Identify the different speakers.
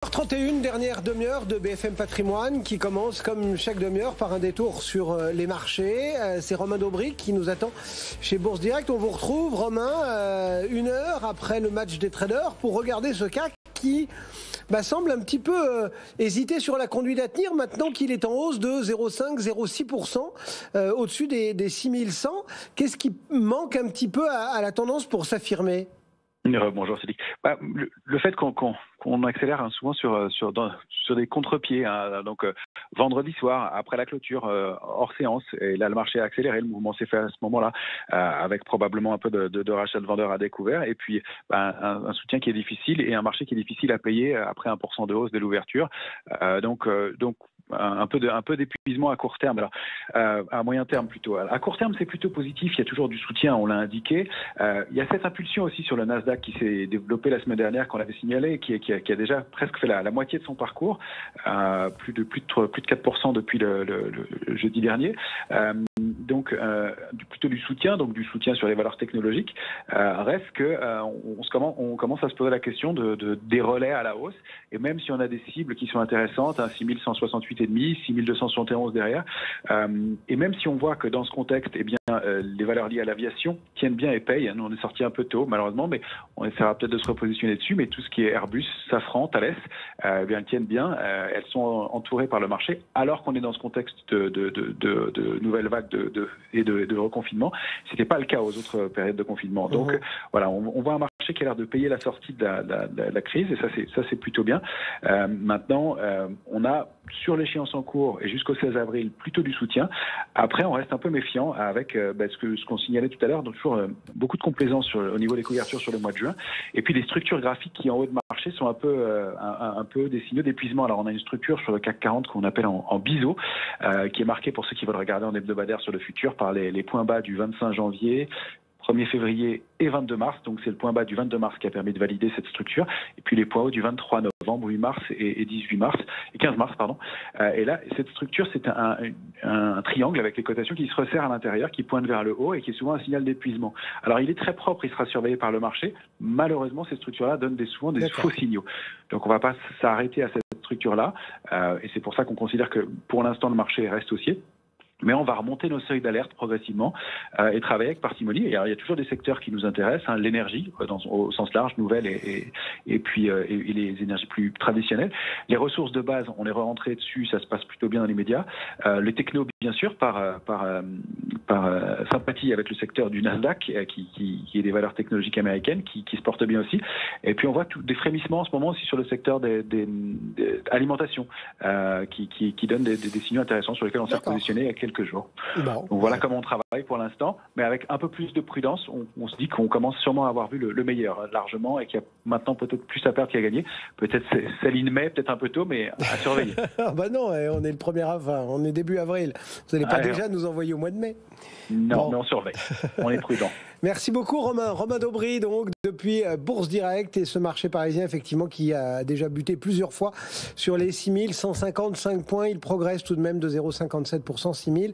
Speaker 1: 31, dernière demi-heure de BFM Patrimoine qui commence comme chaque demi-heure par un détour sur les marchés. C'est Romain Daubry qui nous attend chez Bourse Direct. On vous retrouve, Romain, une heure après le match des traders pour regarder ce CAC qui semble un petit peu hésiter sur la conduite à tenir maintenant qu'il est en hausse de 0,5-0,6% au-dessus des 6100. Qu'est-ce qui manque un petit peu à la tendance pour s'affirmer ?
Speaker 2: Bonjour Cédric. Le fait qu'on accélère souvent sur des contre-pieds, donc vendredi soir après la clôture hors séance, et là le marché a accéléré, le mouvement s'est fait à ce moment-là avec probablement un peu de rachat de vendeurs à découvert, et puis un soutien qui est difficile et un marché qui est difficile à payer après 1% de hausse dès l'ouverture. Donc un peu d'épuisement à court terme. Alors, à moyen terme plutôt. À court terme, c'est plutôt positif. Il y a toujours du soutien, on l'a indiqué. Il y a cette impulsion aussi sur le Nasdaq qui s'est développée la semaine dernière, qu'on avait signalé, qui a déjà presque fait la moitié de son parcours, plus de 4% depuis le jeudi dernier. Donc plutôt du soutien sur les valeurs technologiques. Reste que on commence à se poser la question des relais à la hausse, et même si on a des cibles qui sont intéressantes, 6168,5, 6271 derrière, et même si on voit que dans ce contexte, les valeurs liées à l'aviation tiennent bien et payent. Nous, on est sorti un peu tôt malheureusement, mais on essaiera peut-être de se repositionner dessus. Mais tout ce qui est Airbus, Safran, Thales, elles tiennent bien. Elles sont entourées par le marché, alors qu'on est dans ce contexte de nouvelles vagues de reconfinement. C'était pas le cas aux autres périodes de confinement. Donc voilà, on voit un marché qui a l'air de payer la sortie de la crise, et ça c'est plutôt bien. Maintenant, on a sur l'échéance en cours et jusqu'au 16 avril plutôt du soutien. Après, on reste un peu méfiant avec ce qu'on signalait tout à l'heure, donc toujours beaucoup de complaisance au niveau des couvertures sur le mois de juin, et puis les structures graphiques qui en haut de marché sont un peu des signaux d'épuisement. Alors on a une structure sur le CAC 40 qu'on appelle en biseau, qui est marquée, pour ceux qui veulent regarder en hebdomadaire sur le futur, par les points bas du 25 janvier, 1er février et 22 mars. Donc c'est le point bas du 22 mars qui a permis de valider cette structure, et puis les points hauts du 23 novembre, 8 mars et 18 mars, et 15 mars, pardon. Et là, cette structure, c'est un triangle avec les cotations qui se resserrent à l'intérieur, qui pointent vers le haut et qui est souvent un signal d'épuisement. Alors il est très propre, il sera surveillé par le marché. Malheureusement, ces structures-là donnent souvent des faux signaux. Donc on ne va pas s'arrêter à cette structure-là, et c'est pour ça qu'on considère que pour l'instant le marché reste haussier. Mais on va remonter nos seuils d'alerte progressivement et travailler avec parcimonie. Et alors, il y a toujours des secteurs qui nous intéressent, l'énergie au sens large, nouvelle, et puis les énergies plus traditionnelles. Les ressources de base, on est rentré dessus, ça se passe plutôt bien dans les médias. Les technos, bien sûr, par sympathie avec le secteur du Nasdaq, qui est des valeurs technologiques américaines, qui se portent bien aussi. Et puis on voit des frémissements en ce moment aussi sur le secteur des alimentation, qui donne des signaux intéressants sur lesquels on s'est positionné il y a quelques jours. Donc voilà comment on travaille pour l'instant, mais avec un peu plus de prudence. On se dit qu'on commence sûrement à avoir vu le meilleur largement, et qu'il y a maintenant peut-être plus à perdre qu'à gagner. Peut-être Céline mai, peut-être un peu tôt, mais à surveiller.
Speaker 1: Non, on est le 1er avril, on est début avril. Vous n'allez pas déjà nous envoyer au mois de mai?
Speaker 2: Non, mais on surveille. On est prudent.
Speaker 1: Merci beaucoup Romain. Romain Daubry, donc, depuis Bourse Direct, et ce marché parisien, effectivement, qui a déjà buté plusieurs fois sur les 6155 points. Il progresse tout de même de 0,57%, 6000.